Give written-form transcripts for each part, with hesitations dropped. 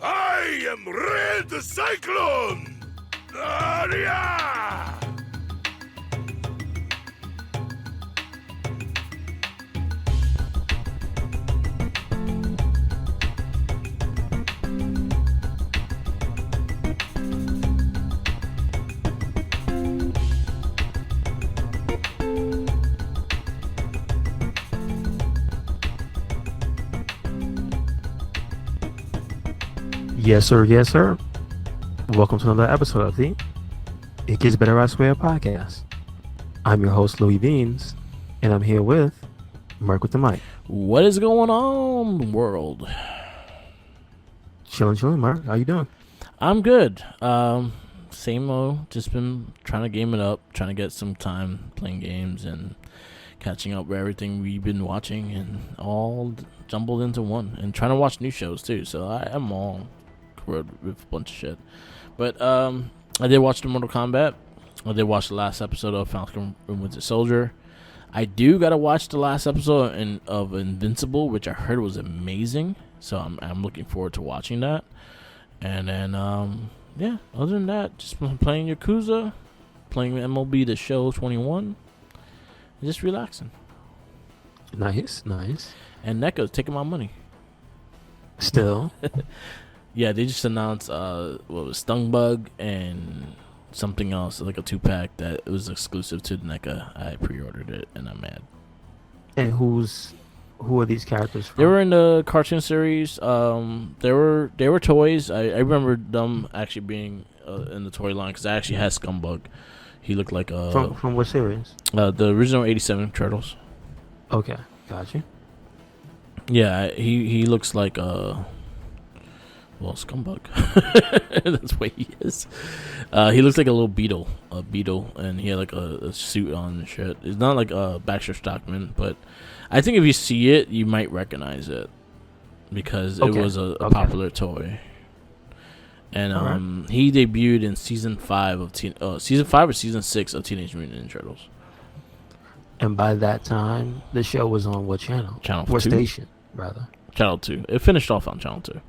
I am Red Cyclone! Yeah! Yes, sir. Yes, sir. Welcome to another episode of the It Gets Better I Swear podcast. I'm your host, Louis Beans, and I'm here with Merc with the mic. What is going on, world? Chilling, Merc. How you doing? I'm good. Same old. Just been trying to game it up, trying to get some time playing games and catching up with everything we've been watching, and all jumbled into one. And trying to watch new shows too. So I'm all with a bunch of shit. But I did watch the Mortal Kombat. I did watch the last episode of Falcon and Winter Soldier. I do gotta watch the last episode of Invincible, which I heard was amazing. So I'm looking forward to watching that. And then yeah, other than that, just playing Yakuza, playing MLB The Show 21, and just relaxing. Nice. And NECA's taking my money. Still. Yeah, they just announced what was Stungbug and something else, like a 2-pack that was exclusive to NECA. I pre-ordered it and I'm mad. And who are these characters from? They were in the cartoon series. They were toys. I remember them actually being in the toy line because I actually had Scumbug. He looked like from what series? The original '87 Turtles. Okay, got you. Yeah, he looks like Scumbug. That's what he is. He looks like a little beetle, and he had like a suit on and shit. It's not like Baxter Stockman, but I think if you see it, you might recognize it because it was a popular toy. And he debuted in season 5 of season 5 or season 6 of Teenage Mutant Ninja Turtles. And by that time, the show was on what channel? Channel what 2. Station, rather? Channel 2. It finished off on Channel 2.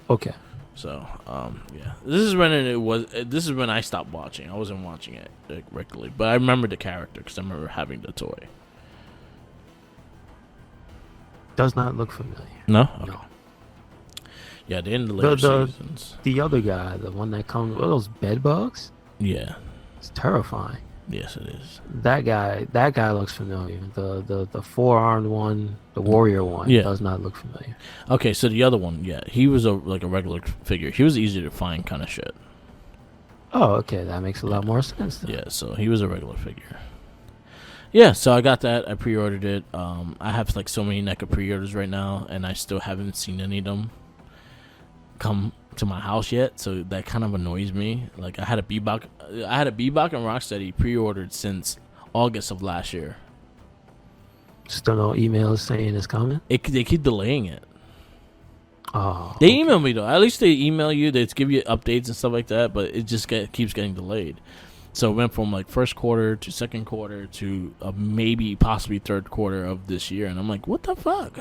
Okay. So, yeah. This is when I stopped watching. I wasn't watching it regularly, but I remember the character because I remember having the toy. Does not look familiar. No? Okay. No. Yeah, the end of the later seasons. The other guy, the one that comes with those bed bugs? Yeah. It's terrifying. Yes, it is. That guy looks familiar. The 4-armed one, the warrior one, does not look familiar. Okay, so the other one, yeah, he was a regular figure. He was easy to find kind of shit. Oh, okay, that makes a lot more sense then. Yeah, so he was a regular figure. Yeah, so I got that. I pre-ordered it. I have like so many NECA pre-orders right now, and I still haven't seen any of them come to my house yet, so that kind of annoys me. Like I had a Bebop and Rocksteady pre-ordered since August of last year. Still no emails saying it's coming? They keep delaying it. Oh, they email me though. At least they email you. They give you updates and stuff like that, but it just keeps getting delayed. So it went from like first quarter to second quarter to maybe possibly third quarter of this year, and I'm like, what the fuck?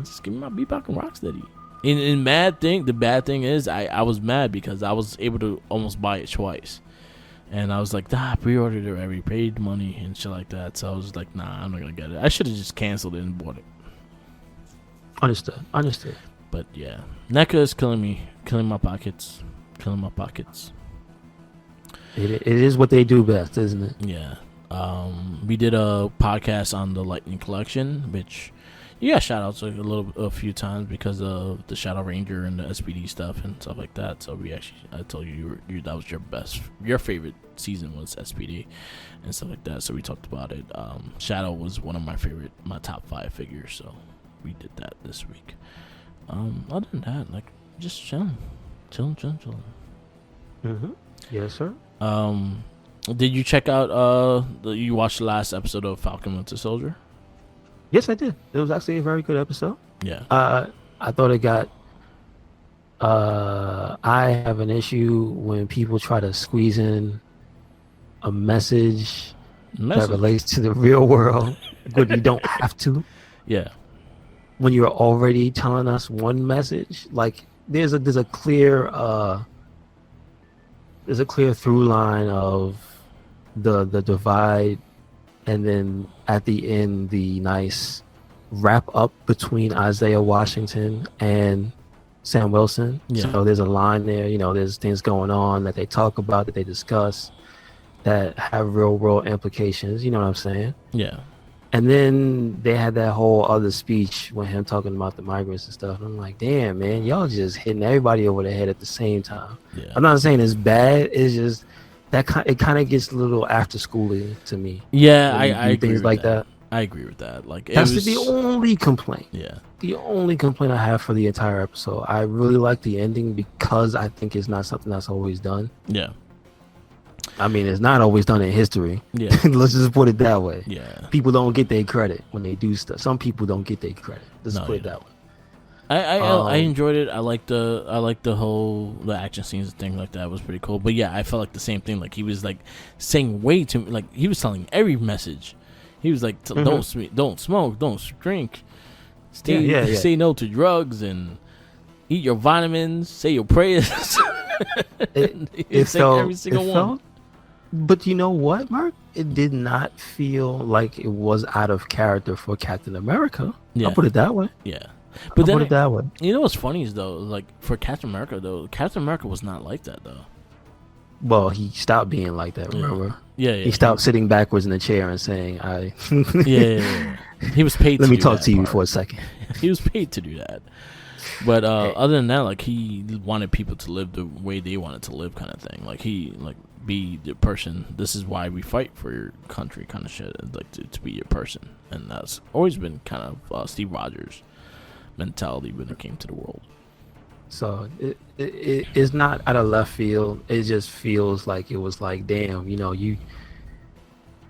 Just give me my Bebop and Rocksteady. The bad thing is I was mad because I was able to almost buy it twice. And I was like, I pre-ordered it, I already paid money and shit like that. So I was like, nah, I'm not going to get it. I should have just canceled it and bought it. Understood. But yeah, NECA is killing my pockets. It is what they do best, isn't it? Yeah. We did a podcast on the Lightning Collection, which... Yeah, shout outs a few times because of the Shadow Ranger and the SPD stuff and stuff like that. So I told you that was your favorite season was SPD and stuff like that. So we talked about it. Shadow was one of my top 5 figures. So we did that this week. Other than that, like just chilling. Yes, sir. Did you check out? You watched the last episode of Falcon Winter Soldier? Yes, I did. It was actually a very good episode. Yeah. I thought it got... I have an issue when people try to squeeze in a message that relates to the real world, but you don't have to. Yeah. when you're already telling us one message, like there's a clear through line of the divide, and then at the end the nice wrap up between Isaiah Washington and Sam Wilson. Yeah. So there's a line there, there's things going on that they talk about, that they discuss, that have real world implications, you know what I'm saying? Yeah. And then they had that whole other speech with him talking about the migrants and stuff. And I'm like, damn, man, y'all just hitting everybody over the head at the same time. Yeah. I'm not saying it's bad. It's just it kind of gets a little after schooly to me. Yeah, I agree things with like that. I agree with that. Like That's the only complaint. Yeah. The only complaint I have for the entire episode. I really like the ending because I think it's not something that's always done. Yeah. I mean, it's not always done in history. Yeah. Let's just put it that way. Yeah. People don't get their credit when they do stuff. Some people don't get their credit. Let's put it that way. I enjoyed it. I like the whole action scenes and things like that. It was pretty cool. But yeah, I felt like the same thing. Like he was like saying way too, like he was telling every message. He was like, don't smoke, don't drink, say no to drugs, and eat your vitamins, say your prayers. It felt, every single one. But you know what, Merc? It did not feel like it was out of character for Captain America. Yeah. I'll put it that way. Yeah. But I'll put it that way. You know what's funny is though, like for Captain America though, Captain America was not like that though. Well, he stopped being like that, remember? Yeah. He stopped sitting backwards in the chair and saying, yeah. He was paid Let to me do talk that to you part. for a second. He was paid to do that. But other than that, like he wanted people to live the way they wanted to live, kind of thing. Like he be the person. This is why we fight for your country, kind of shit. Like to be your person, and that's always been kind of Steve Rogers' mentality when it came to the world. So it's not out of left field. It just feels like it was like, damn, you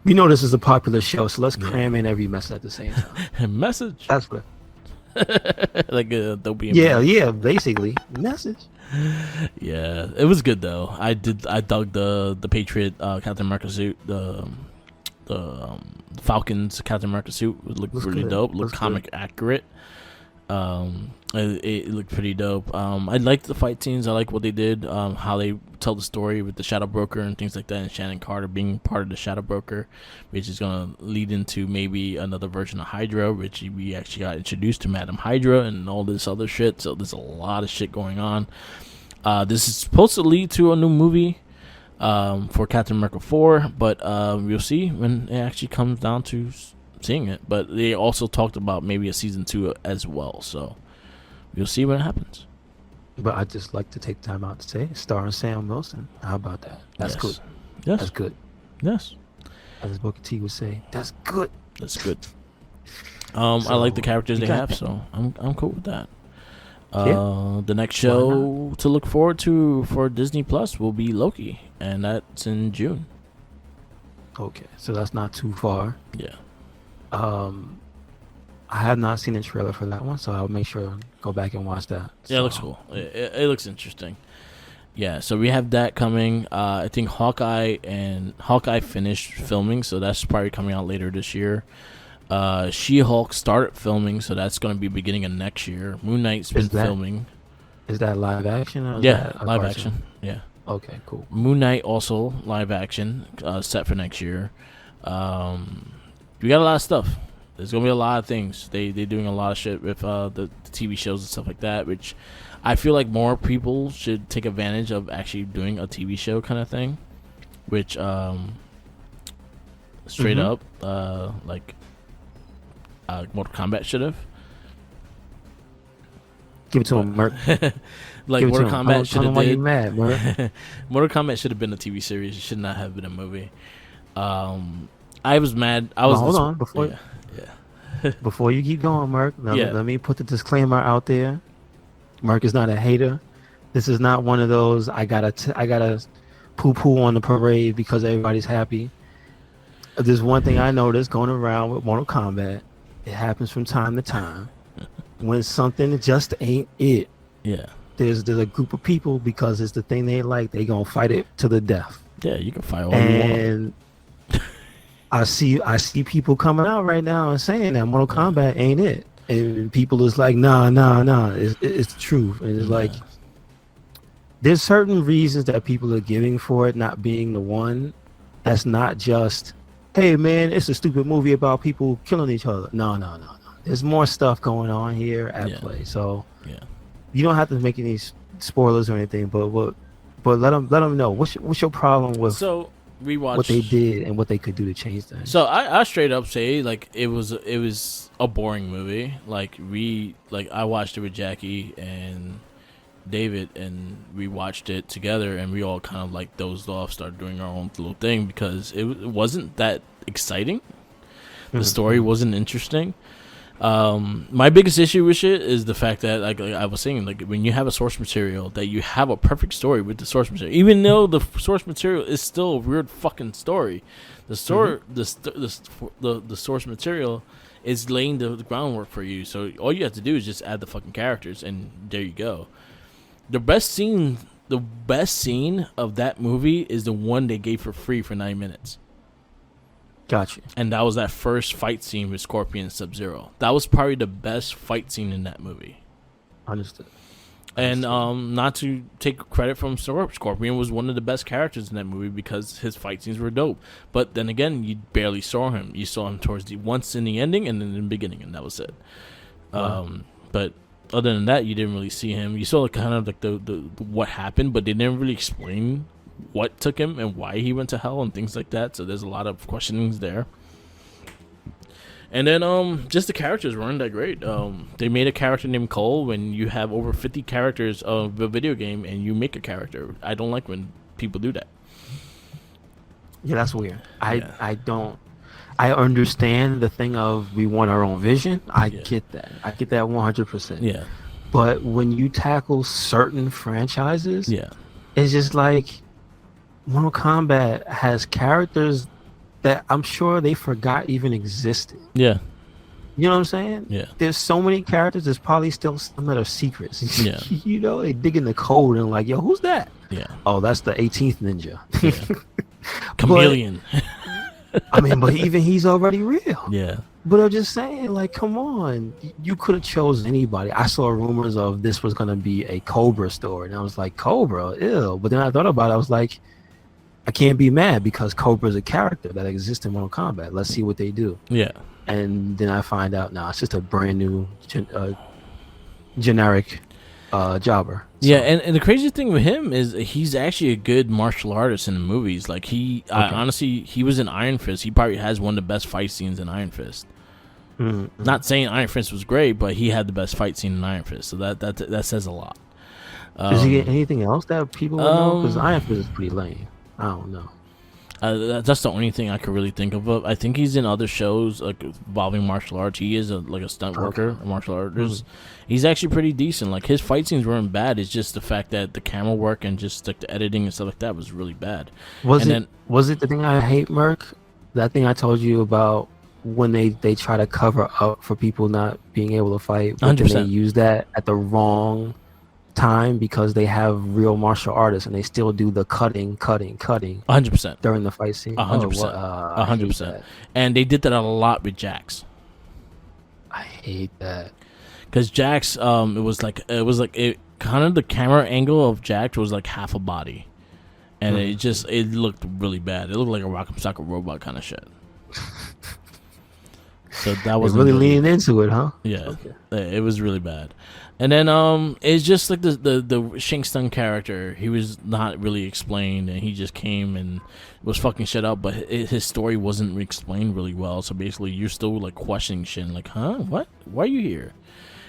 this is a popular show, so let's cram in every message at the same time. Message. That's what. Like there'll be. Yeah, basically message. Yeah, it was good though. I dug the Patriot Captain America suit. The Falcons Captain America suit looked pretty dope. Looked comic accurate. It looked pretty dope. I liked the fight scenes. I like what they did. How they tell the story with the Shadow Broker and things like that, and Shannon Carter being part of the Shadow Broker, which is gonna lead into maybe another version of Hydra, which we actually got introduced to Madam Hydra and all this other shit. So there's a lot of shit going on. This is supposed to lead to a new movie for Captain America 4, but we'll see when it actually comes down to seeing it. But they also talked about maybe a season 2 as well, so we'll see what happens. But I'd just like to take time out to say, starring Sam Wilson. How about that? That's good. Yes. That's good. Yes. As Booker T would say, that's good. That's good. I like the characters they have, so I'm cool with that. The next show to look forward to for Disney Plus will be Loki, and that's in June. Okay, so that's not too far. Yeah. I have not seen the trailer for that one, so I'll make sure to go back and watch that. Yeah, it looks cool. It looks interesting. Yeah, so we have that coming. I think Hawkeye finished filming, so that's probably coming out later this year. She-Hulk started filming, so that's going to be beginning of next year. Moon Knight's been filming. Is that live action? Or live action. Yeah. Okay, cool. Moon Knight also live action, set for next year. We got a lot of stuff. There's gonna be a lot of things. They're doing a lot of shit with the TV shows and stuff like that, which I feel like more people should take advantage of actually doing a TV show kind of thing, which straight up like Mortal Kombat should have. Give it to him, Merc. Like Mortal Kombat should have why you mad, Merc? Mortal Kombat should have been a TV series. It should not have been a movie. I was mad. Hold on before. Before you keep going, Merc, let me put the disclaimer out there. Merc is not a hater. This is not one of those I gotta poo-poo on the parade because everybody's happy. There's one thing I noticed going around with Mortal Kombat. It happens from time to time when something just ain't it. Yeah. There's a group of people, because it's the thing they like, they gonna fight it to the death. Yeah, you can fight all you want. I see people coming out right now and saying that Mortal Kombat ain't it. and people is like, nah, it's true. And it's like, there's certain reasons that people are giving for it not being the one. That's not just, hey man, it's a stupid movie about people killing each other. No. There's more stuff going on here at play. So you don't have to make any spoilers or anything, but let them know what's your problem with what they did and what they could do to change things. So I straight up say like it was a boring movie. Like I watched it with Jackie and David, and we watched it together, and we all kind of like dozed off, started doing our own little thing because it wasn't that exciting. The story wasn't interesting. My biggest issue with it is the fact that like I was saying, like when you have a source material, that you have a perfect story with the source material, even though the source material is still a weird fucking story. The story, the source material is laying the groundwork for you. So all you have to do is just add the fucking characters, and there you go. The best scene of that movie is the one they gave for free for 9 minutes. Gotcha. And that was that first fight scene with Scorpion and Sub-Zero. That was probably the best fight scene in that movie. Understood. And not to take credit from Scorpion was one of the best characters in that movie because his fight scenes were dope. But then again, you barely saw him. You saw him once in the ending and then in the beginning, and that was it. But other than that, you didn't really see him. You saw like kind of like the what happened, but they didn't really explain what took him and why he went to hell and things like that. So there's a lot of questionings there. And then just the characters weren't that great. They made a character named Cole when you have over 50 characters of a video game and you make a character. I don't like when people do that. Yeah, that's weird. I understand the thing of we want our own vision. I get that. I get that 100%. Yeah. But when you tackle certain franchises, it's just like Mortal Kombat has characters that I'm sure they forgot even existed. Yeah. You know what I'm saying? Yeah. There's so many characters, there's probably still some that are secrets. Yeah. You know, they dig in the code and like, yo, who's that? Yeah. Oh, that's the 18th ninja. Yeah. Chameleon. But even he's already real. Yeah. But I'm just saying, like, come on. You could have chosen anybody. I saw rumors of this was going to be a Cobra story. And I was like, Cobra? Ew. But then I thought about it. I was like, I can't be mad because Cobra is a character that exists in Mortal Kombat. Let's see what they do. Yeah. And then I find out, it's just a brand new generic jobber. So. Yeah, and the crazy thing with him is he's actually a good martial artist in the movies. Like honestly, he was in Iron Fist. He probably has one of the best fight scenes in Iron Fist. Mm-hmm. Not saying Iron Fist was great, but he had the best fight scene in Iron Fist. So that says a lot. Does he get anything else that people would know? Because Iron Fist is pretty lame. I don't know. That's the only thing I could really think of. I think he's in other shows like involving martial arts. He is a stunt worker, a martial artist. Mm-hmm. He's actually pretty decent. Like his fight scenes weren't bad. It's just the fact that the camera work and just like the editing and stuff like that was really bad. Was it the thing I hate, Merc? That thing I told you about when they try to cover up for people not being able to fight, but 100%. Then they use that at the wrong time because they have real martial artists and they still do the cutting 100% during the fight scene. 100%. 100%. And they did that a lot with Jax. I hate that because Jax it was like kind of the camera angle of Jax was like half a body, and it looked really bad. It looked like a Rock'em Sock'em Robot kind of shit. So that was really leaning into it, huh? Yeah, okay. It was really bad. And then it's just like the Shang Tsung character. He was not really explained, and he just came and was fucking shit up. But his story wasn't explained really well. So basically, you're still like questioning shit, like, huh, what? Why are you here?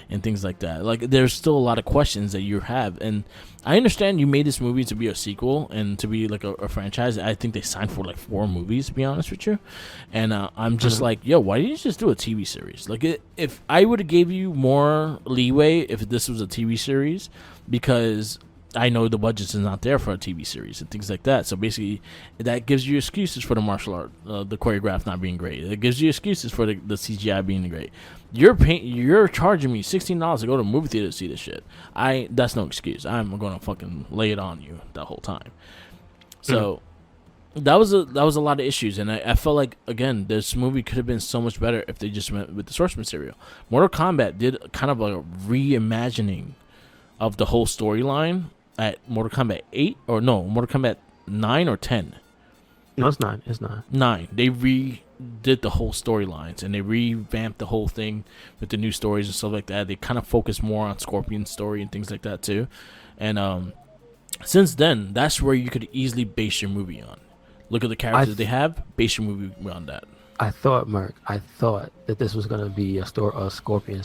And things like that. Like, there's still a lot of questions that you have. And I understand you made this movie to be a sequel and to be like a franchise. I think they signed for like 4 movies, to be honest with you. And I'm just like, yo, why didn't you just do a TV series? Like, if I would have gave you more leeway if this was a TV series, because I know the budget is not there for a TV series and things like that. So basically, that gives you excuses for the martial art, the choreograph not being great. It gives you excuses for the CGI being great. You're charging me $16 to go to a movie theater to see this shit. That's no excuse. I'm gonna fucking lay it on you the whole time. So that was a lot of issues, and I felt like, again, this movie could have been so much better if they just went with the source material. Mortal Kombat did kind of a reimagining of the whole storyline at Mortal Kombat 8, or no, Mortal Kombat 9 or 10. No, it's not. It's not. 9. They redid the whole storylines, and they revamped the whole thing with the new stories and stuff like that. They kind of focused more on Scorpion's story and things like that too. And since then, that's where you could easily base your movie on. Look at the characters they have, base your movie on that. I thought, Merc, that this was gonna be a scorpion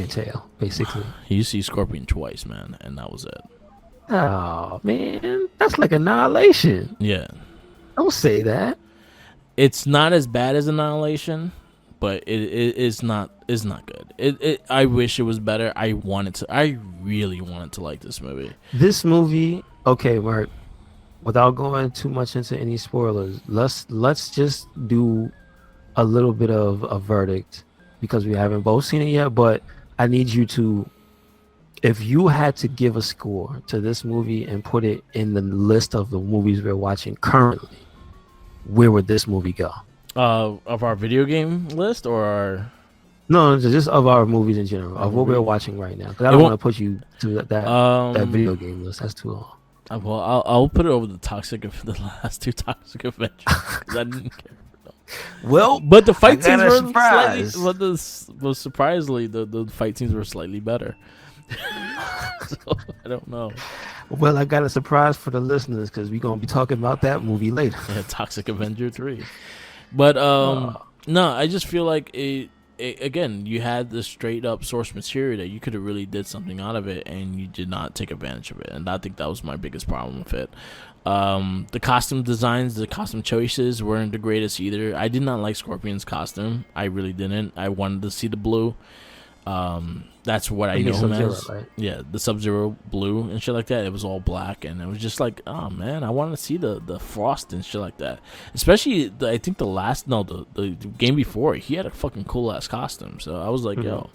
tale, basically. You see Scorpion twice, man, and that was it. Oh man, that's like Annihilation. Yeah. Don't say that. It's not as bad as Annihilation, but it's not good. I wish it was better. I really wanted to like this movie. This movie, okay, Merc, without going too much into any spoilers, let's just do a little bit of a verdict, because we haven't both seen it yet, but I need you to, if you had to give a score to this movie and put it in the list of the movies we're watching currently, where would this movie go? Of our video game list, or our... No, just of our movies in general, of what we're watching right now. Because I don't want to put you to that video game list. That's too long. Well, I'll put it over the last two Toxic Avengers, because I didn't care. Well, but the fight scenes were surprise. Surprisingly, the fight scenes were slightly better. So I don't know. Well, I got a surprise for the listeners, because we're gonna be talking about that movie later. Yeah, Toxic Avenger 3. But no, I just feel like again, you had the straight up source material that you could have really did something out of it, and you did not take advantage of it. And I think that was my biggest problem with it. The costume designs, the costume choices weren't the greatest either. I did not like Scorpion's costume. I really didn't. I wanted to see the blue. That's what I know him as. Right? Yeah, the Sub-Zero blue and shit like that. It was all black, and it was just like, oh man, I wanted to see the frost and shit like that. Especially, I think the game before, he had a fucking cool ass costume. So I was like, yo,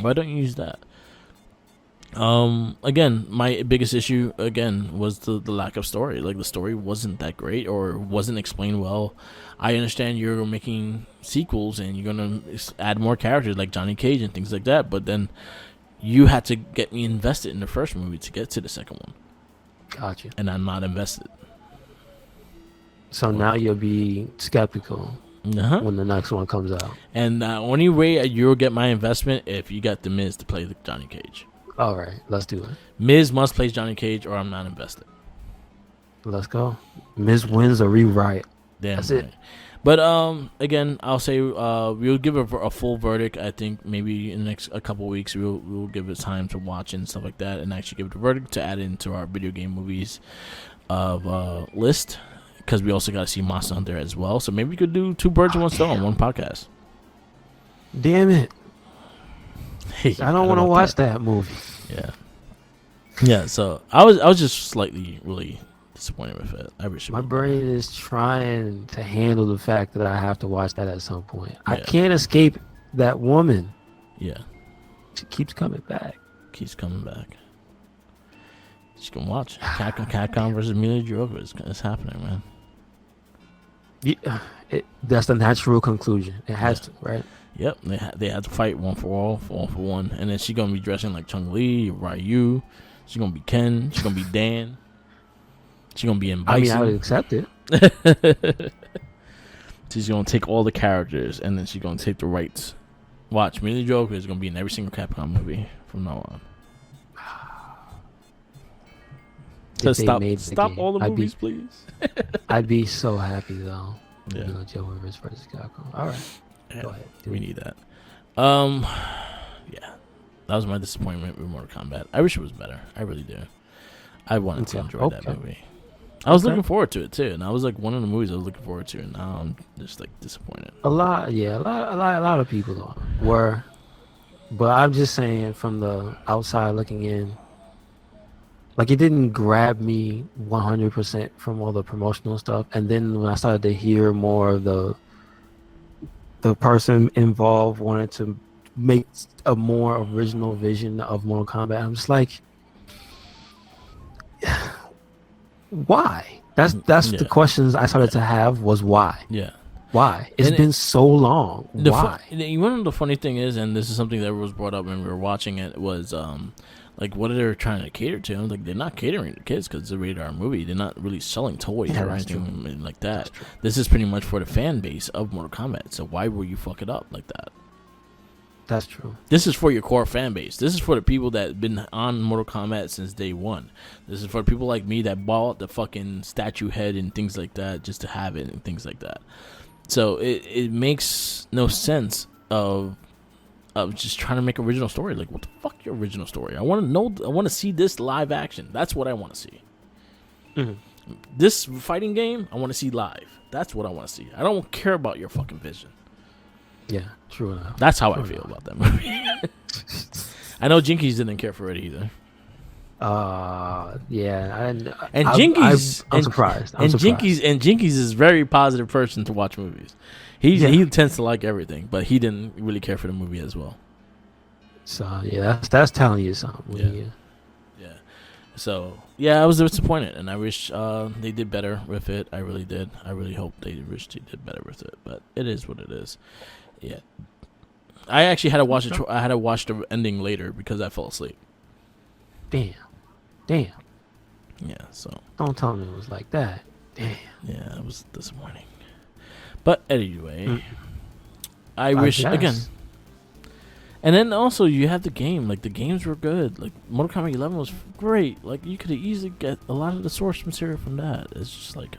why don't you use that? Again, my biggest issue was the lack of story. Like, the story wasn't that great, or wasn't explained well. I understand you're making sequels and you're gonna add more characters like Johnny Cage and things like that, but then you had to get me invested in the first movie to get to the second one. Gotcha. And I'm not invested. So now you'll be skeptical when the next one comes out. And the only way you'll get my investment if you got The Miz to play Johnny Cage. All right, let's do it. Miz must play Johnny Cage, or I'm not invested. Let's go. Miz wins a rewrite. Damn, that's right. it. But again, I'll say we'll give a full verdict. I think maybe in the next a couple weeks we'll give it time to watch and stuff like that, and actually give it a verdict to add into our video game movies of list, because we also got to see Monster Hunter as well. So maybe we could do two birds with one stone on one podcast. Damn it! Hey, I don't want to watch that movie. Yeah. So I was just slightly really disappointed with it. I wish my brain is trying to handle the fact that I have to watch that at some point. Yeah. I can't escape that woman. Yeah. She keeps coming back. She's gonna watch Capcom versus Mila Jovovich. It's happening, man. Yeah, that's the natural conclusion. It has to, right? Yep, they had to fight one for all, for one, and then she's gonna be dressing like Chun-Li, Ryu. She's gonna be Ken. She's gonna be Dan. She's gonna be in Bison. I would accept it. She's gonna take all the characters, and then she's gonna take the rights. Watch, Mila Jovovich is gonna be in every single Capcom movie from now on. So stop all the movies, please. I'd be so happy though. Yeah. Mila Jovovich versus Capcom. All right. Yeah, go ahead. We need that. Yeah, that was my disappointment with Mortal Kombat. I wish it was better. I really do. I wanted to enjoy that movie. I was looking forward to it too, and I was like one of the movies I was looking forward to, and now I'm just like disappointed. A lot of people were, but I'm just saying from the outside looking in, like it didn't grab me 100% from all the promotional stuff, and then when I started to hear more of the person involved wanted to make a more original vision of Mortal Kombat, I'm just like, why? That's the questions I started to have was why. Yeah. Why? It's been so long. Why? You know, the funny thing is, and this is something that was brought up when we were watching it, was like what they're trying to cater to. I'm like, they're not catering to kids because it's a rated R movie. They're not really selling toys or anything like that. This is pretty much for the fan base of Mortal Kombat. So why will you fuck it up like that? That's true. This is for your core fan base. This is for the people that have been on Mortal Kombat since day one. This is for people like me that bought the fucking statue head and things like that just to have it and things like that. So it makes no sense of just trying to make original story. Like, what the fuck your original story? I want to know. I want to see this live action. That's what I want to see. Mm-hmm. This fighting game, I want to see live. That's what I want to see. I don't care about your fucking vision. Yeah, true enough. That's how I feel about that movie. I know Jinkies didn't care for it either. Yeah, I'm surprised. Jinkies is a very positive person to watch movies. He tends to like everything, but he didn't really care for the movie as well. So yeah, that's telling you something. Yeah. So yeah, I was disappointed, and I wish they did better with it. I really did. I really hope they did better with it. But it is what it is. Yeah. I actually had to watch it. I had to watch the ending later because I fell asleep. Damn. Yeah, so. Don't tell me it was like that. Damn. Yeah, it was disappointing. But anyway, I wish, again. And then also, you have the game. Like, the games were good. Like, Mortal Kombat 11 was great. Like, you could easily get a lot of the source material from that. It's just like.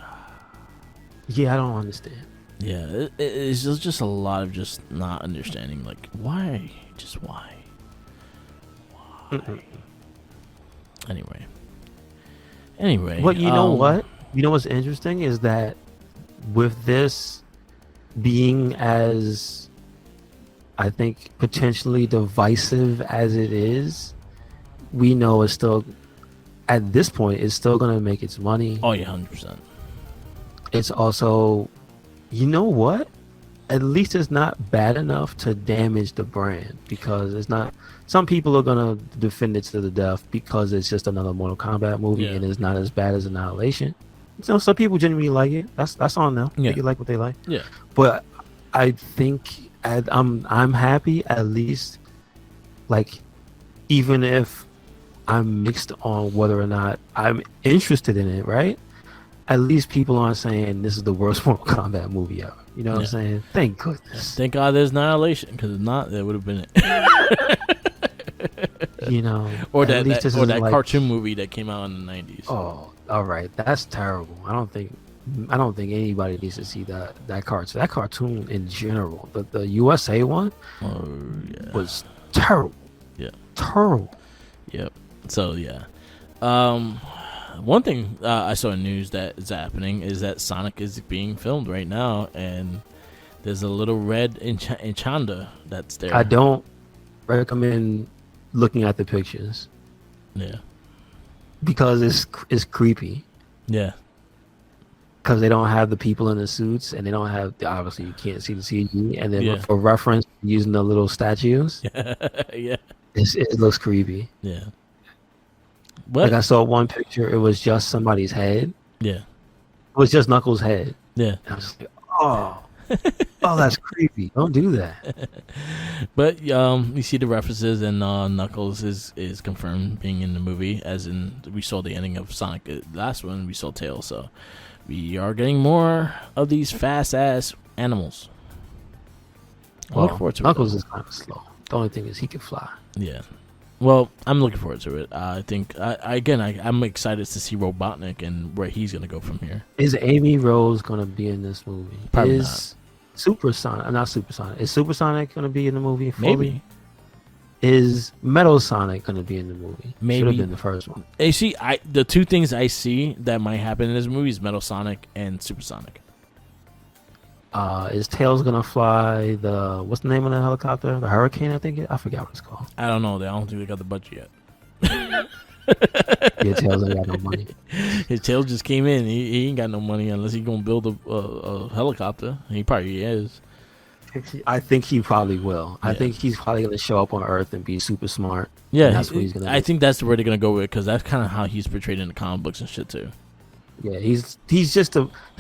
Yeah, I don't understand. Yeah, it's just a lot of just not understanding. Like, why? Just why? Anyway. But you know what? You know what's interesting is that with this being as, I think, potentially divisive as it is, we know it's still, at this point, it's still going to make its money. Oh, yeah, 100%. It's also, you know what? At least it's not bad enough to damage the brand, because it's not. Some people are gonna defend it to the death because it's just another Mortal Kombat movie and it's not as bad as Annihilation. So some people genuinely like it. That's on them. Yeah. They like what they like. Yeah. But I think I'm happy at least. Like, even if I'm mixed on whether or not I'm interested in it, right? At least people aren't saying this is the worst Mortal Kombat movie ever. You know what I'm saying? Thank goodness. Thank God there's Annihilation, because if not, that would have been it. You know, or that cartoon movie that came out in the 90s. Oh, all right, that's terrible. I don't think anybody needs to see that cartoon. That cartoon in general, the USA one, was terrible. Yeah, terrible. Yep. So yeah, one thing I saw in news that is happening is that Sonic is being filmed right now, and there's a little red Enchanda that's there. I don't recommend looking at the pictures. Yeah. Because it's creepy. Yeah. Because they don't have the people in the suits, and they don't have, obviously you can't see the CG, and then for reference, using the little statues. Yeah. It looks creepy. Yeah. What? Like, I saw one picture, it was just somebody's head. Yeah. It was just Knuckles' head. Yeah. And I was just like, oh, that's creepy. Don't do that. But you see the references, and Knuckles is confirmed being in the movie, as in we saw the ending of Sonic. Last one, we saw Tails, so we are getting more of these fast-ass animals. I look forward to Knuckles is kind of slow. The only thing is he can fly. Yeah. Well, I'm looking forward to it. I think, I'm excited to see Robotnik and where he's going to go from here. Is Amy Rose going to be in this movie? Probably not. Not Supersonic. Is Supersonic going to be in the movie fully? Maybe. Is Metal Sonic going to be in the movie? Maybe. Should have been the first one. You see, the two things I see that might happen in this movie is Metal Sonic and Supersonic. Is Tails gonna fly what's the name of the helicopter? The Hurricane, I think. I forgot what it's called. I don't know. I don't think they got the budget yet. Yeah, Tails ain't got no money. His Tails just came in. He ain't got no money unless he's gonna build a helicopter. He probably is. I think he probably will. Yeah. I think he's probably gonna show up on Earth and be super smart. Yeah, that's what he's gonna. I think that's where they're gonna go with, because that's kind of how he's portrayed in the comic books and shit too. Yeah, he's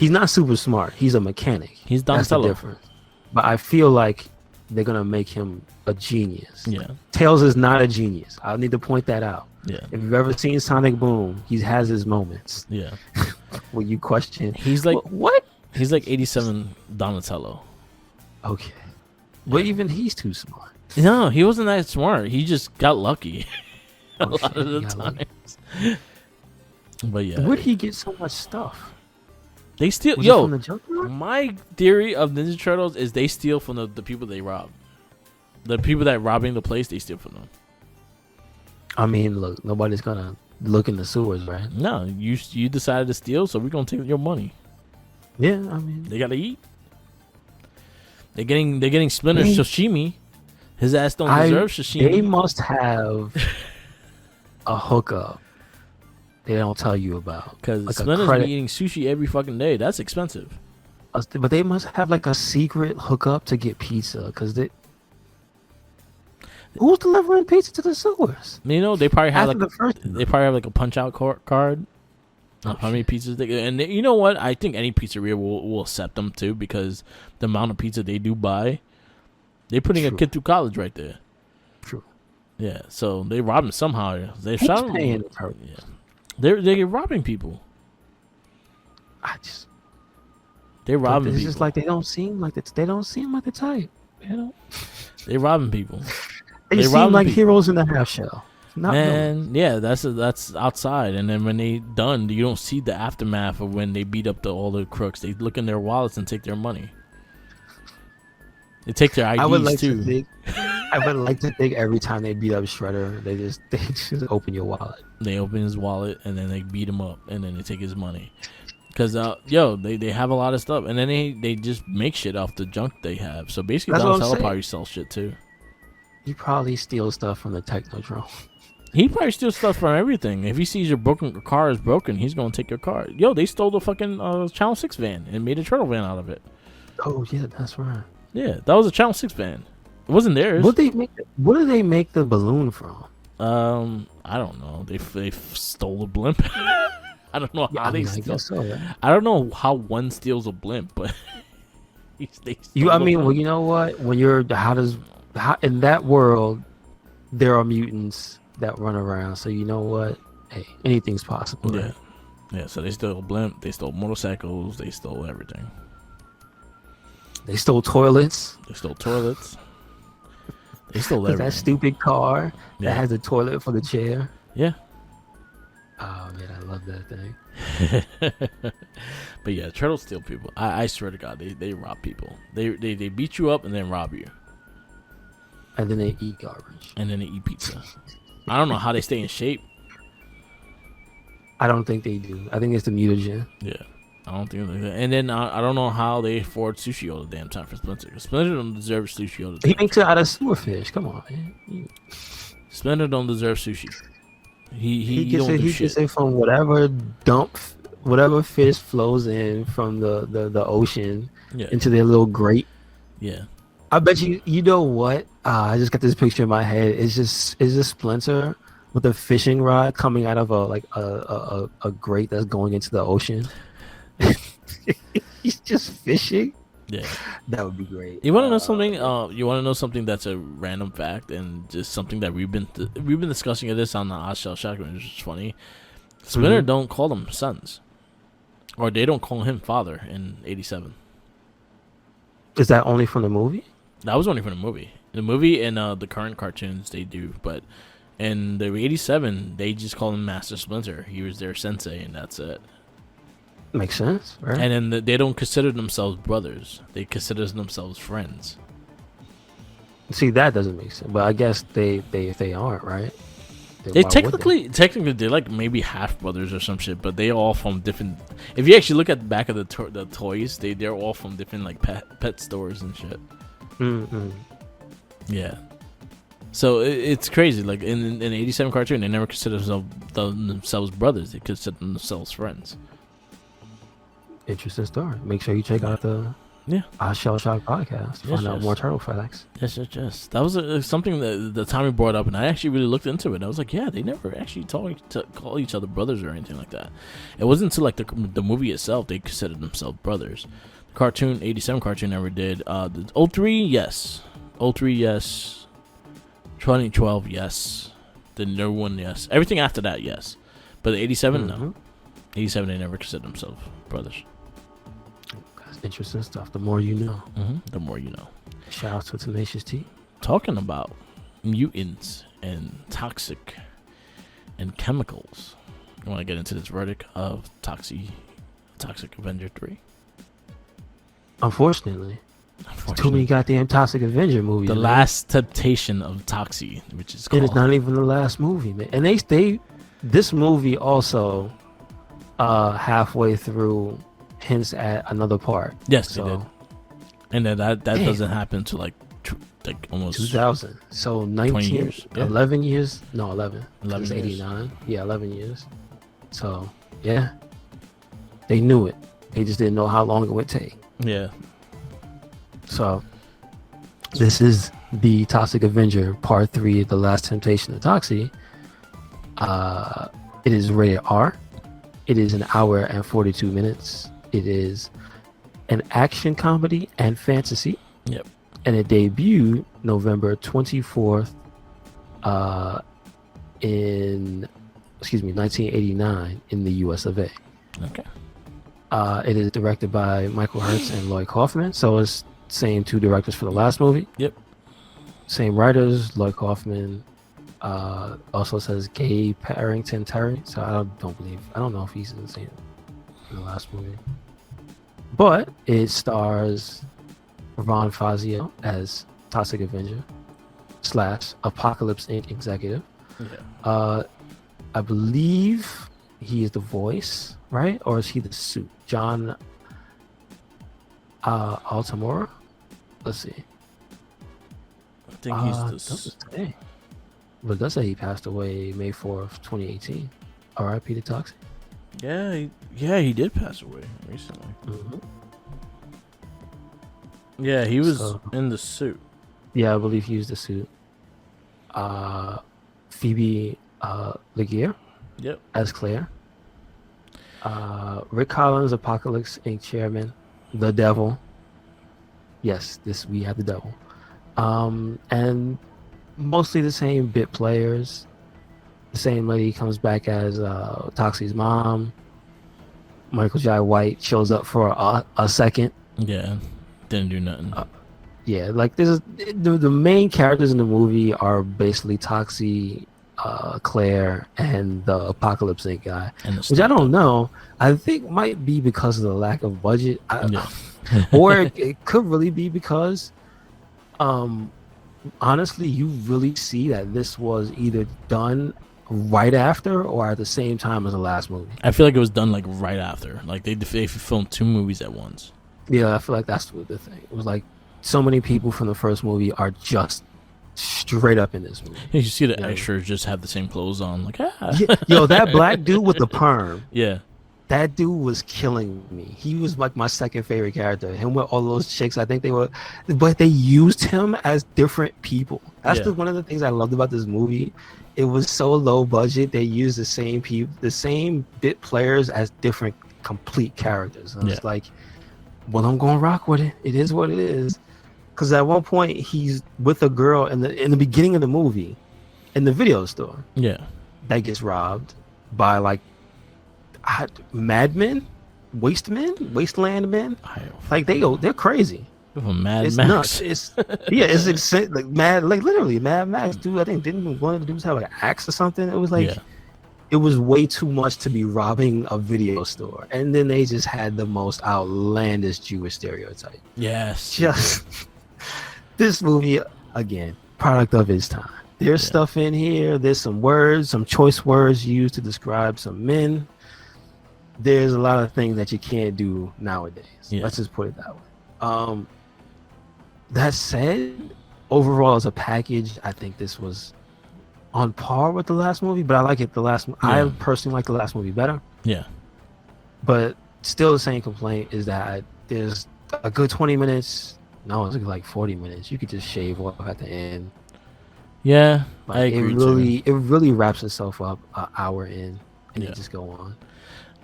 not super smart. He's a mechanic. He's That's the Donatello. difference. But I feel like they're gonna make him a genius. Yeah. Tails is not a genius. I need to point that out. Yeah. If you've ever seen Sonic Boom, he has his moments Yeah. where you question. He's like What? He's like 87 Donatello. Okay, but even he's too smart. No, he wasn't that smart. He just got lucky a Oh, lot shit, of the he got lucky. times. But yeah, Where'd he get so much stuff? they steal. Was it from Yo, the junkyard? my theory of Ninja Turtles is they steal from the people they rob. The people that robbing the place, they steal from them. I mean, look, nobody's gonna look in the sewers, right? No, you decided to steal, so we're gonna take your money. Yeah, I mean, They gotta eat. They're getting Splinter's They- sashimi. His ass don't deserve sashimi. they must have a hookup they don't tell you about. Because like a Splinter's credit- be eating sushi every fucking day. That's expensive. But they must have like a secret hookup to get pizza. Because who's delivering pizza to the sewers? You know, they probably have After like the first, they probably have like a punch out card. Of how many pizzas you know what? I think any pizzeria will accept them too, because the amount of pizza they do buy, they're putting a True. kid through college right there. True. Yeah, so they rob him somehow. They Who's shot him. paying the turtles? Yeah, they're robbing people. They're robbing It's people. just like they don't seem like the type. You know, They're robbing people. they They seem robbing like people. heroes in the half shell. Not villains. Man, yeah, that's outside, and then when they done, you don't see the aftermath of when they beat up all the crooks. They look in their wallets and take their money. They take their IDs I would like too. to think. I would like to think every time they beat up Shredder, they just open your wallet. They open his wallet and then they beat him up and then they take his money. Cause they have a lot of stuff, and then they just make shit off the junk they have. So basically, That's what I'm Donatello saying. probably sells shit too. He probably steals stuff from the Technodrome. He probably steals stuff from everything. If he sees your car is broken, he's gonna take your car. Yo, they stole the fucking Channel 6 van and made a turtle van out of it. Oh yeah, that's right. Yeah, that was a Channel 6 van. It wasn't theirs. What do they make the balloon from? I don't know. They stole a blimp. I don't know how I they mean, I steal. guess so. Right? I don't know how one steals a blimp, but they I stole a mean, well, blimp. you know what? When you're in that world, there are mutants that run around. So you know what? Hey, anything's possible. Yeah, Right? yeah. So they stole a blimp. They stole motorcycles. They stole everything. They stole toilets. They stole toilets. They stole That everything. stupid car Yeah. that has a toilet for the chair. Yeah. Oh man, I love that thing. But yeah, turtles steal people. I swear to God, they rob people. They beat you up and then rob you, And then they eat garbage. and then they eat pizza. I don't know how they stay in shape. I don't think they do. I think it's the mutagen. Yeah, I don't think. And then I don't know how they afford sushi all the damn time for Splinter. 'Cause Splinter don't deserve sushi all the He time. makes it out of sewer fish. Come on, man. Splinter don't deserve sushi. He gets don't it. do He shit. gets it from whatever fish flows in from the ocean Yeah, into their little grate. yeah. I bet you. You know what? I just got this picture in my head. It's just Splinter with a fishing rod coming out of a grate that's going into the ocean. He's just fishing. Yeah. That would be great. You want to know something? You want to know something that's a random fact and just something that we've been discussing this on the Oddshell Shotgun, which is funny. Splinter Mhm. don't call them sons, or they don't call him father in '87. Is that only from the movie? That was only from the movie. The movie and the current cartoons they do, but in the '87 they just call him Master Splinter. He was their sensei, and that's it. Makes sense, right? And then they don't consider themselves brothers; they consider themselves friends. See, that doesn't make sense. But I guess they aren't, right? They Why would technically they're like maybe half brothers or some shit, but they all from different. If you actually look at the back of the toys, they're all from different like pet stores and shit. Mm-mm. Yeah, so it's crazy. Like in the '87 cartoon, they never consider themselves brothers; they consider themselves friends. Interesting story. Make sure you check out the Shell Shock podcast to find out more turtle facts. Yes. That was something that the Tommy brought up, and I actually really looked into it. I was like, yeah, they never actually call each other brothers or anything like that. It wasn't until like the movie itself they considered themselves brothers. The cartoon, 87 cartoon never did. The 03, yes. 03, yes. 2012, yes. The new one, yes. Everything after that, yes. But the 87, no. 87, they never considered themselves brothers. That's interesting stuff. The more you know. The more you know. Shout out to Tenacious T. Talking about mutants and toxic and chemicals. You want to get into this verdict of Toxie, Toxic Avenger 3? Unfortunately. Too many goddamn Toxic Avenger movies. The last temptation of Toxie, which is called. It is not even the last movie, man. And this movie also halfway through hints at another part. Yes, they did. And then that doesn't happen to like almost 2000. So 19 years. 11 years. No, 11. 11 years. years. 89. Yeah, 11 years. So, yeah. They knew it. They just didn't know how long it would take. Yeah. So, this is the Toxic Avenger Part 3, The Last Temptation of Toxie. It is rated R. It is an hour and 42 minutes. It is an action comedy and fantasy. Yep. And it debuted November 24th in 1989 in the US of A. Okay. It is directed by Michael Hertz and Lloyd Kaufman. So it's same two directors for the last movie. Yep. Same writers, Lloyd Kaufman. Also says Gay Parrington Terry. So I don't know if he's in the last movie. But it stars Ron Fazio as Toxic Avenger / Apocalypse Inc. executive. Yeah. I believe he is the voice, right? Or is he the suit? John Altamora? Let's see. I think he's the but it does say he passed away May 4th, 2018. R.I.P. to Toxie. Yeah, he did pass away recently. Mm-hmm. Yeah, he was in the suit. Yeah, I believe he was the suit. Phoebe Laguerre. Yep. As Claire. Rick Collins, Apocalypse Inc. chairman. The Devil. Yes, we have the Devil. And mostly the same bit players. The same lady comes back as Toxie's mom. Michael Jai White shows up for a second. Yeah, didn't do nothing. Yeah, like this is the main characters in the movie are basically Toxie, Claire, and the Apocalypse Inc. guy, which I don't know. I think might be because of the lack of budget, or it could really be because, honestly, you really see that this was either done right after or at the same time as the last movie. I feel like it was done like right after. Like they filmed two movies at once. Yeah, I feel like that's the thing. It was like so many people from the first movie are just straight up in this movie. You see the extras just have the same clothes on. Like, Yo, that black dude with the perm. Yeah. That dude was killing me. He was like my second favorite character. Him with all those chicks, I think they were, but they used him as different people. That's one of the things I loved about this movie. It was so low budget. They used the same people, the same bit players as different complete characters. And it's like, well, I'm going to rock with it. It is what it is. Because at one point he's with a girl in the beginning of the movie, in the video store. Yeah. That gets robbed by like madmen, wasteland men. Like they're crazy. Mad it's Max. Nuts. It's like mad, like literally Mad Max. Dude, I think didn't one of the dudes have like an axe or something? It was like it was way too much to be robbing a video store. And then they just had the most outlandish Jewish stereotype. Yes. Just this movie again, product of its time. There's stuff in here. There's some words, some choice words used to describe some men. There's a lot of things that you can't do nowadays. Let's just put it that way. That said, overall as a package, I think this was on par with the last movie, but I like it. I personally like the last movie better. Yeah. But still the same complaint is that there's a good 20 minutes. No, it's like 40 minutes. You could just shave off at the end. Yeah, Like, I agree too. it really wraps itself up an hour in, and Yeah. you just go on.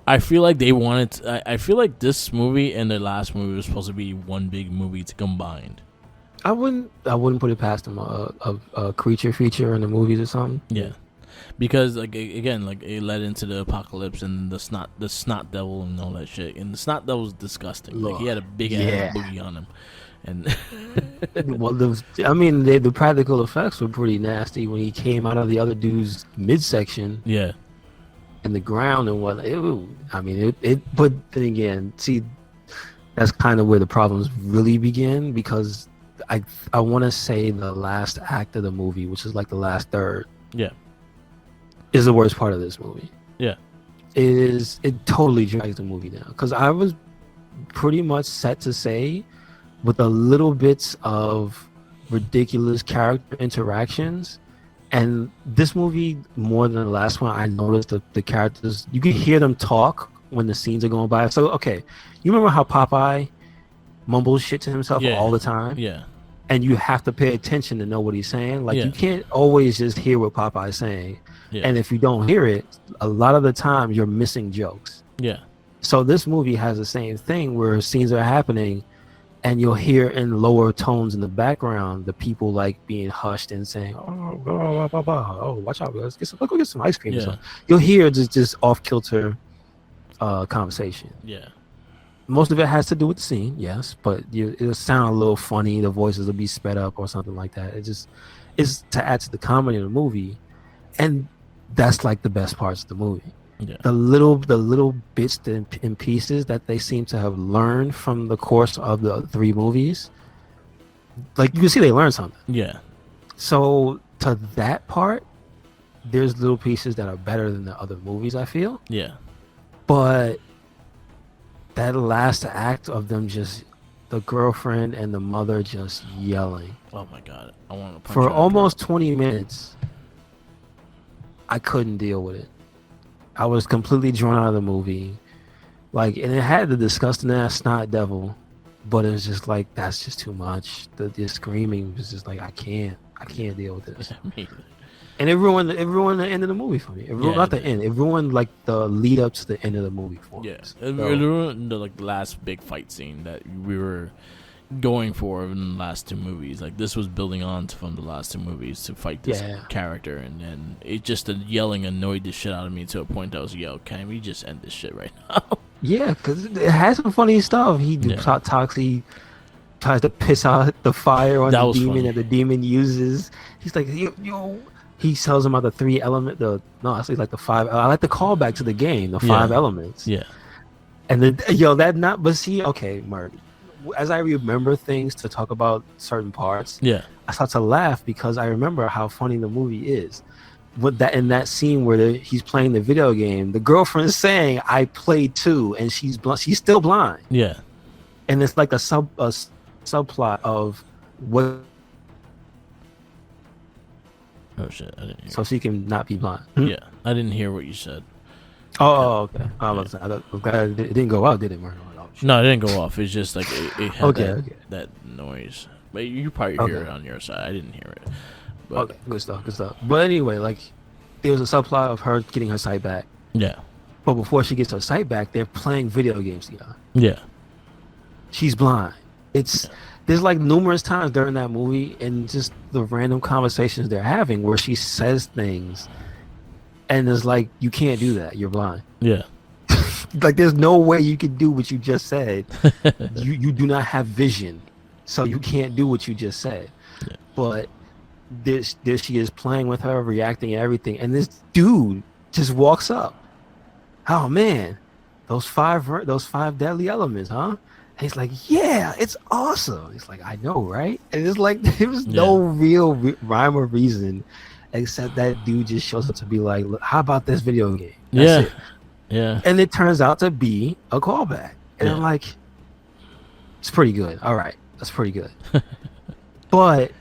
I feel like they wanted. I feel like this movie and the last movie was supposed to be one big movie to combined. I wouldn't put it past them a creature feature in the movies or something. Yeah, because like again, like it led into the apocalypse and the snot devil and all that shit. And the snot devil was disgusting. Like he had a big ass boogie on him, and Well, the practical effects were pretty nasty when he came out of the other dude's midsection. yeah, In the ground and what. But then again, see, that's kind of where the problems really begin, because I want to say the last act of the movie, which is like the last third, yeah, is the worst part of this movie. yeah, It totally drags the movie down, because I was pretty much set to say, with a little bits of ridiculous character interactions, and this movie more than the last one, I noticed the characters, you can hear them talk when the scenes are going by. So okay, you remember how Popeye mumbles shit to himself all the time? yeah, And you have to pay attention to know what he's saying. Like, Yeah. you can't always just hear what Popeye's saying. yeah, And if you don't hear it, a lot of the time you're missing jokes. yeah, So this movie has the same thing, where scenes are happening and you'll hear in lower tones in the background the people like being hushed and saying, oh, watch out, let's go get some ice cream. Or Yeah. something. You'll hear just off kilter conversation. yeah, Most of it has to do with the scene, yes, but it'll sound a little funny. The voices will be sped up or something like that. It's to add to the comedy of the movie, and that's like the best parts of the movie. yeah, The little bits and pieces that they seem to have learned from the course of the 3 movies. Like, you can see they learned something. yeah, So to that part, there's little pieces that are better than the other movies, I feel. yeah, But that last act of them just, the girlfriend and the mother just yelling Oh my god, I want to punch for her. almost 20 minutes, I couldn't deal with it. I was completely drawn out of the movie. Like, and it had the disgusting ass snot devil, but it was just like, that's just too much. The screaming was just like, I can't deal with this. And it ruined the end of the movie for me. Not the end. It ruined like the lead up to the end of the movie for me. Yeah, it ruined the last big fight scene that we were going for in the last 2 movies. Like, this was building on from the last 2 movies to fight this character, and then it just, the yelling annoyed the shit out of me to a point that I was like, yo, can we just end this shit right now? Yeah, because it has some funny stuff. Toxie tries to piss out the fire on the demon that the demon uses. He's like, yo. He tells him about the 3 element. Actually, like the 5. I like the callback to the game, the 5 elements. Yeah. And then but see, okay, Merc. As I remember things to talk about certain parts, I start to laugh because I remember how funny the movie is. In that scene where he's playing the video game, the girlfriend's saying, "I played too," and she's still blind. Yeah. And it's like a subplot of what. Oh shit! I didn't hear. So she can not be blind. Yeah, I didn't hear what you said. Oh, okay. I'm glad it didn't go out, did it, Merc? No, it didn't go off. It's just like it had that noise. But you probably hear it on your side. I didn't hear it. But, okay, good stuff. But anyway, like, there was a subplot of her getting her sight back. Yeah. But before she gets her sight back, they're playing video games together. Yeah. She's blind. There's like numerous times during that movie and just the random conversations they're having where she says things and it's like, you can't do that. You're blind. Yeah. Like, there's no way you can do what you just said. you do not have vision, so you can't do what you just said. Yeah. But there she is playing with her, reacting and everything, and this dude just walks up. Oh man, those five deadly elements, huh? And he's like, yeah, it's awesome. He's like, I know, right? And it's like, there was no real rhyme or reason except that dude just shows up to be like, how about this video game? That's it. Yeah. And it turns out to be a callback. And I'm like, it's pretty good. All right. That's pretty good. But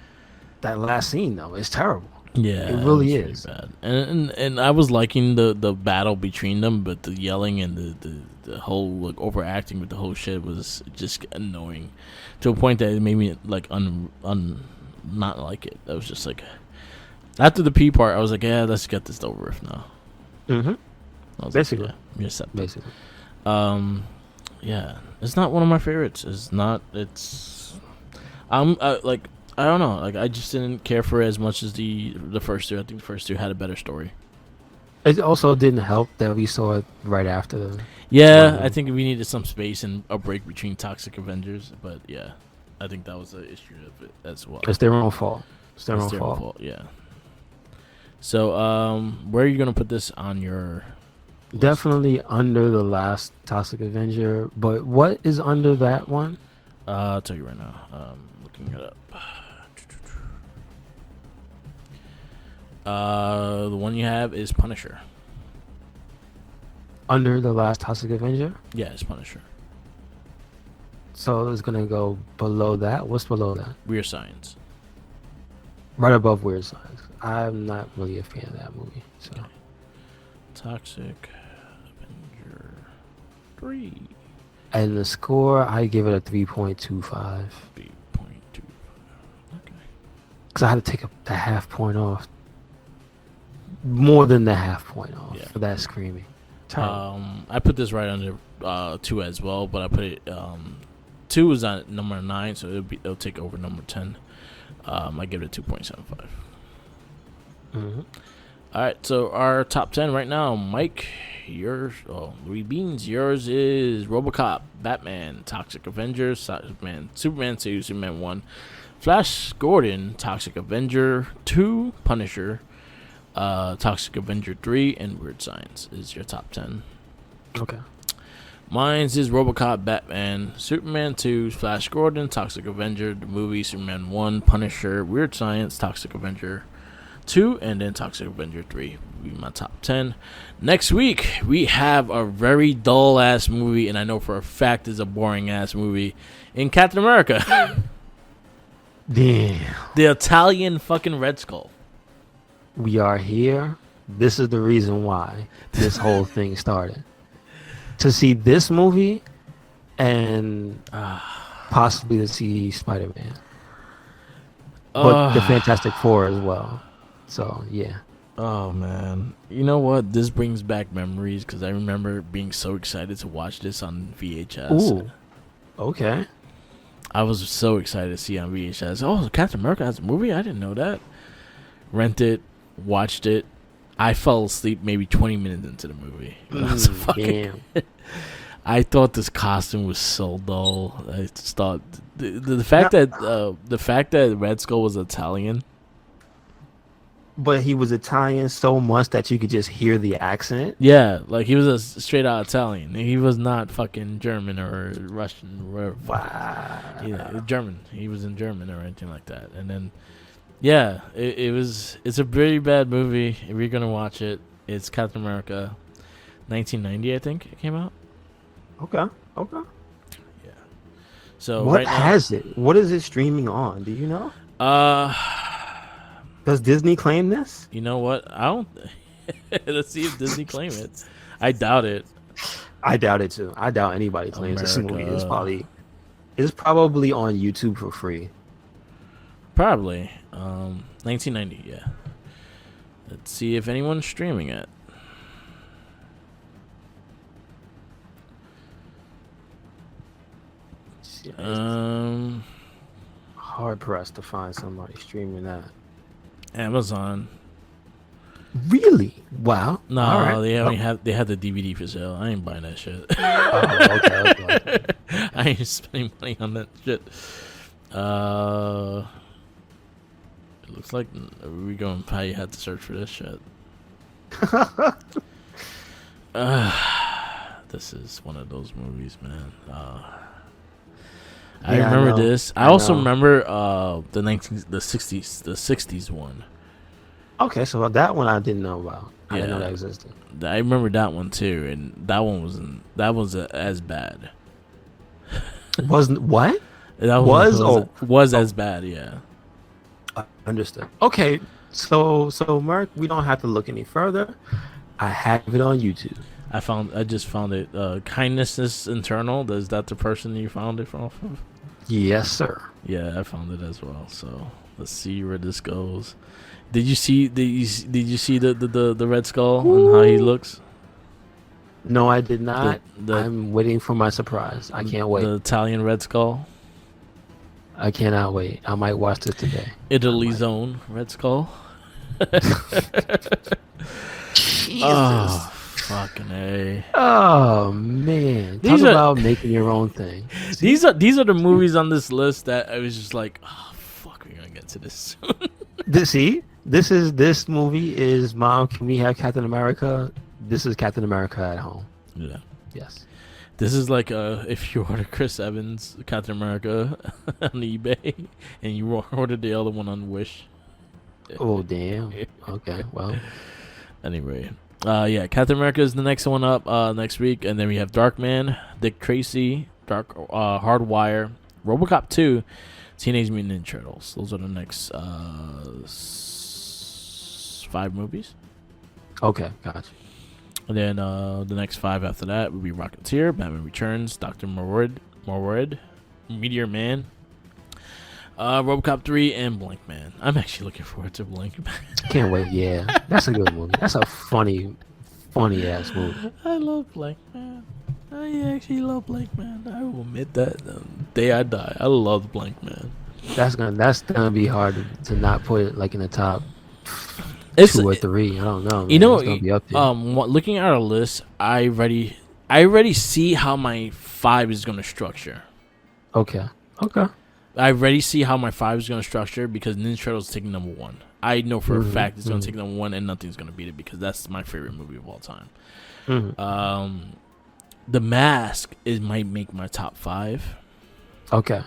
that last scene, though, is terrible. Yeah, It really was is. pretty bad. And I was liking the battle between them, but the yelling and the whole like overacting with the whole shit was just annoying to a point that it made me like not like it. I was just like, after the P part, I was like, yeah, let's get this over with now. Mm-hmm. I was Basically. like, yeah, accept it. Basically. Yeah, it's not one of my favorites. It's not. It's like, I don't know. Like, I just didn't care for it as much as the first two. I think the first two had a better story. It also didn't help that we saw it right after the. Yeah, I think we needed some space and a break between Toxic Avengers. But yeah, I think that was the issue of it as well. It's their own fault. It's their own fault. Yeah. So, where are you gonna put this on your list? Definitely under the last Toxic Avenger, but what is under that one? I'll tell you right now. Looking it up. The one you have is Punisher. Under the last Toxic Avenger? Yeah, it's Punisher. So it's gonna go below that. What's below that? Weird Science. Right above Weird Science. I'm not really a fan of that movie. So Okay. Toxic Avenger 3. and the score, I give it a 3.25 3.2. Okay. because I had to take the half point off. More than the half point off Yeah. for that screaming. Terrible. I put this right under 2 as well, but I put it 2 is on number 9, so it'll take over number 10. I give it a 2.75. Mm-hmm. All right, so our top 10 right now, Mike, yours, Louis Beans, yours is RoboCop, Batman, Toxic Avenger, Superman 2, Superman 1, Flash Gordon, Toxic Avenger 2, Punisher, Toxic Avenger 3, and Weird Science is your top 10. Okay. Mine's is RoboCop, Batman, Superman 2, Flash Gordon, Toxic Avenger, the movie, Superman 1, Punisher, Weird Science, Toxic Avenger 2, and then Toxic Avenger 3 will be my top 10. Next week, we have a very dull-ass movie, and I know for a fact it's a boring-ass movie, in Captain America. Damn. The Italian fucking Red Skull. We are here. This is the reason why this whole thing started. To see this movie and possibly to see Spider-Man. But the Fantastic Four as well. So, yeah. Oh, man. You know what? This brings back memories because I remember being so excited to watch this on VHS. Ooh. Okay. I was so excited to see on VHS. Oh, Captain America has a movie? I didn't know that. Rent it, watched it. I fell asleep maybe 20 minutes into the movie. Damn. I thought this costume was so dull. I just thought the fact that Red Skull was Italian. But he was Italian so much that you could just hear the accent. Yeah, like he was a straight out Italian. He was not fucking German or Russian or whatever. Wow. Yeah, German. He was in German or anything like that. And then, yeah, it's a pretty bad movie. If you're gonna watch it, it's Captain America, 1990, I think it came out. Okay. Yeah. So What right now, has it? What is it streaming on? Do you know? Does Disney claim this? You know what? I don't. Let's see if Disney claim it. I doubt it. I doubt it too. I doubt anybody claims this movie. America. It's probably on YouTube for free. Probably. 1990. Yeah. Let's see if anyone's streaming it. Hard pressed to find somebody streaming that. Amazon. Really? Wow. No, All right. they have the DVD for sale. I ain't buying that shit. Okay. I ain't spending money on that shit. It looks like we going to probably have to search for this shit. This is one of those movies, man. I remember this. I also remember the 60s one. Okay, so that one I didn't know about. I didn't know that existed. I remember that one too, and that one wasn't as bad. Wasn't what? That was as bad, yeah. Understood. Okay, so Merc, we don't have to look any further. I have it on YouTube. I just found it. Kindness is internal. Is that the person you found it from? Yes, sir. Yeah, I found it as well. So let's see where this goes. Did you see the Red Skull and how he looks? No, I did not. I'm waiting for my surprise. I can't wait. The Italian Red Skull. I cannot wait. I might watch it today. Italy's own Red Skull. Jesus. Oh, fucking A. Oh man. Talk about making your own thing. These are the movies on this list that I was just like, oh fuck, we're gonna get to this soon. This movie is Mom, can we have Captain America? This is Captain America at home. Yeah. Yes. This is like if you order Chris Evans Captain America on eBay and you order the other one on Wish. Oh damn. Okay. Well. Anyway, yeah, Captain America is the next one up next week, and then we have Darkman, Dick Tracy, Hardwire, RoboCop 2, Teenage Mutant Ninja Turtles. Those are the next 5 movies. Okay, gotcha. And then the next 5 after that would be Rocketeer, Batman Returns, Dr. Morwood, Meteor Man, RoboCop 3, and Blank Man. I'm actually looking forward to Blank Man. Can't wait. Yeah, that's a good movie. That's a funny ass movie. I love Blank Man. I actually love Blank Man. I will admit that the day I die. I love Blank Man. That's gonna be hard to not put it like in the top 2 or 3. I don't know. Man. You know, it's gonna be up there. Looking at our list, I already see how my 5 is gonna structure. Okay. I already see how my 5 is gonna structure because Ninja Turtles is taking number 1. I know for a fact it's gonna take number 1 and nothing's gonna beat it because that's my favorite movie of all time. The Mask might make my top 5. Okay.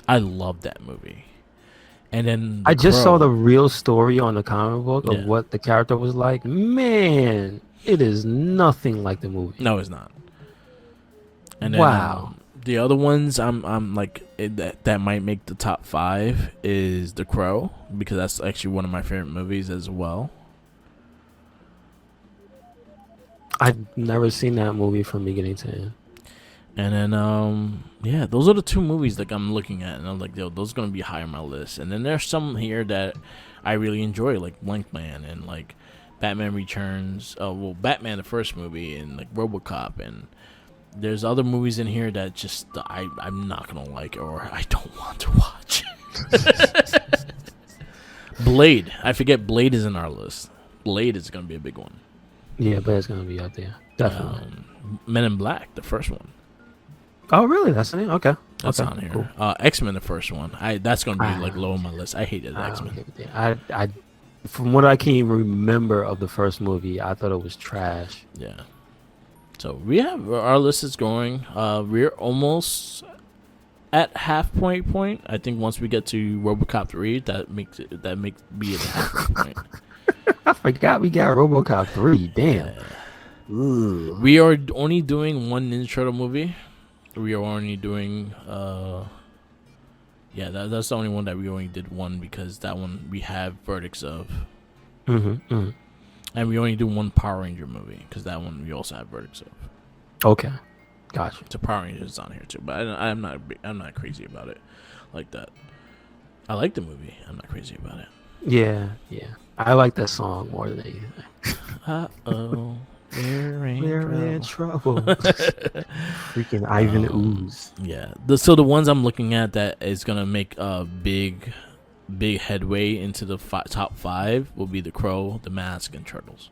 I love that movie. And then I just saw the real story on the comic book of what the character was like. Man, it is nothing like the movie. No, it's not. And then, wow. The other ones I'm like that might make the top 5 is The Crow because that's actually one of my favorite movies as well. I've never seen that movie from beginning to end. And then yeah, those are the 2 movies that I'm looking at, and I'm like, yo, those are gonna be high on my list. And then there's some here that I really enjoy, like Blank Man and like Batman Returns. Batman the first movie and like RoboCop, and there's other movies in here that just I'm not gonna like or I don't want to watch. Blade. I forget Blade is in our list. Blade is gonna be a big one. Yeah, but it's gonna be up there. Definitely. Men in Black, the first one. Oh, really? That's the name? Okay. That's on here. Cool. X-Men, the first one. That's gonna be like low on my list. I hated X-Men. I from what I can remember of the first movie, I thought it was trash. Yeah. So we have our list is going. We're almost at halfway point. I think once we get to RoboCop 3, that makes be at the halfway point. I forgot we got RoboCop 3. Damn. Yeah. We are only doing one Ninja Turtle movie. We are only doing that's the only one that we only did one because that one we have verdicts of. And we only do one Power Ranger movie because that one we also have verdicts of. Okay, gotcha. So Power Rangers is on here too, but I'm not crazy about it like that. I like the movie. I'm not crazy about it. Yeah. I like that song more than anything. We're in trouble. Freaking Ivan Ooze. Yeah. So the ones I'm looking at that is gonna make a big headway into the top 5 will be The Crow, The Mask, and Turtles.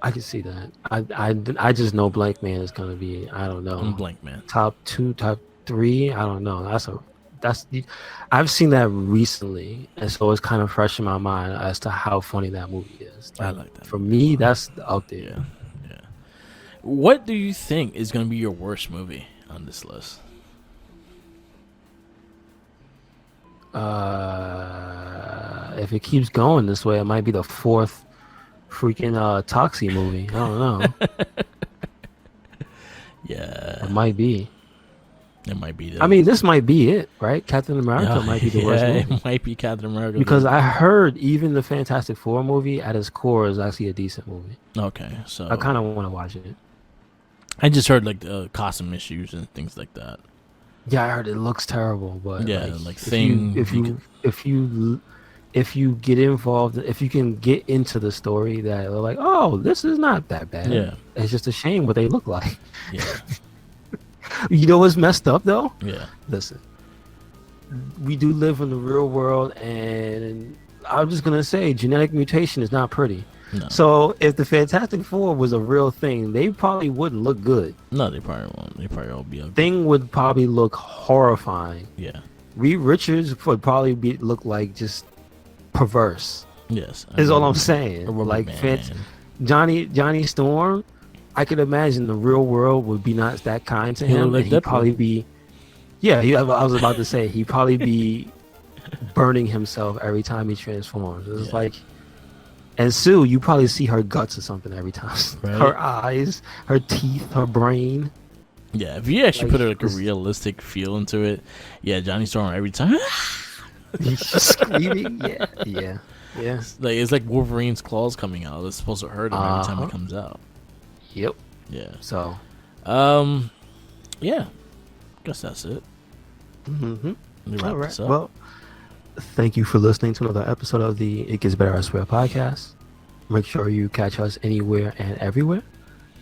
I can see that. I just know Blank Man is gonna be. I don't know. Blank Man. Top 2, top 3. I don't know. I've seen that recently, and so it's kind of fresh in my mind as to how funny that movie is. I like that. For me, that's up there. Yeah. What do you think is going to be your worst movie on this list? If it keeps going this way, it might be the 4th freaking Toxie movie. I don't know. Yeah. It might be. It might be. I mean, this might be it, right? Captain America might be the worst movie. It might be Captain America. Because I heard even the Fantastic Four movie at its core is actually a decent movie. Okay, so I kind of want to watch it. I just heard like the costume issues and things like that. Yeah, I heard it looks terrible, but if you get involved, if you can get into the story, that they're like, oh, this is not that bad. Yeah, it's just a shame what they look like. Yeah. You know what's messed up though? Yeah. Listen, we do live in the real world, and I'm just gonna say genetic mutation is not pretty. No. So if the Fantastic Four was a real thing, they probably wouldn't look good. No, they probably won't. They probably won't be ugly. Thing would probably look horrifying. Yeah. Reed Richards would probably look like just perverse. Yes. Is all I'm saying. Like Johnny Storm, I could imagine the real world would be not that kind to him. Like he'd probably be. Yeah, I was about to say he'd probably be burning himself every time he transforms. It's like. And Sue, you probably see her guts or something every time. Right? Her eyes, her teeth, her brain. Yeah, if you actually put like a realistic feel into it, yeah, Johnny Storm every time. He's screaming. Yeah. Like it's like Wolverine's claws coming out. It's supposed to hurt him every time he comes out. Yep. Yeah. So, yeah. Guess that's it. Mm-hmm. All right. Well. Thank you for listening to another episode of the It Gets Better, I Swear podcast. Make sure you catch us anywhere and everywhere.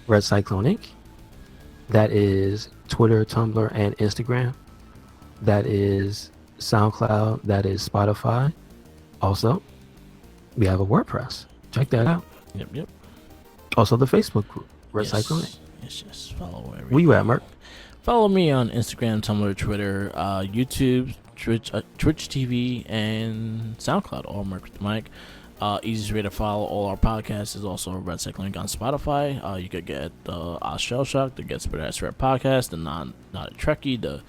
RedCycloneInc. That is Twitter, Tumblr, and Instagram. That is SoundCloud. That is Spotify. Also, we have a WordPress. Check that out. Yep. Also, the Facebook group, RedCycloneInc. Yes. Follow everything. Where you at, Merc? Follow me on Instagram, Tumblr, Twitter, YouTube, Twitch TV, and SoundCloud, all Merc with the Mic. Easiest way to follow all our podcasts is also RedCycloneInc on Spotify. You could get the Shell Shock, the Gets Better Rap podcast, the Not a Trekkie, the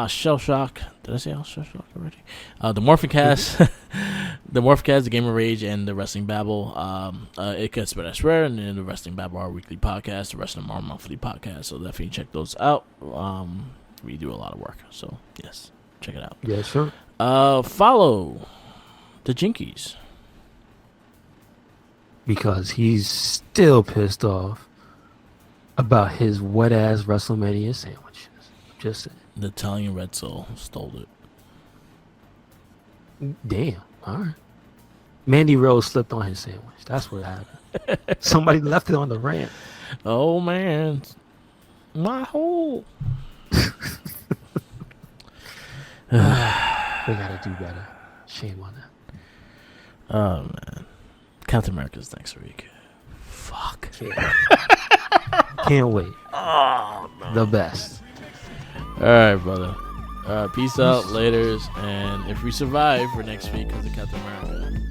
Shell Shock. Did I say Shell Shock already? The Morphicast, the Morphicast, the Gamer Rage, and the Wrestling Babble. It Gets Better Rare, and then the Wrestling Babble, our weekly podcast, the Wrestling our monthly podcast. So definitely check those out. We do a lot of work, so yes. Check it out. Yeah, sure. Follow the Jinkies. Because he's still pissed off about his wet-ass WrestleMania sandwiches. Just saying. The Italian Red Soul stole it. Damn. All right. Mandy Rose slipped on his sandwich. That's what happened. Somebody left it on the ramp. Oh, man. My hole. We gotta do better. Shame on that. Oh man, Captain America's next week. Fuck. Can't wait. Oh no. The best. All right, brother. Peace out, laters, and if we survive for next week because of Captain America.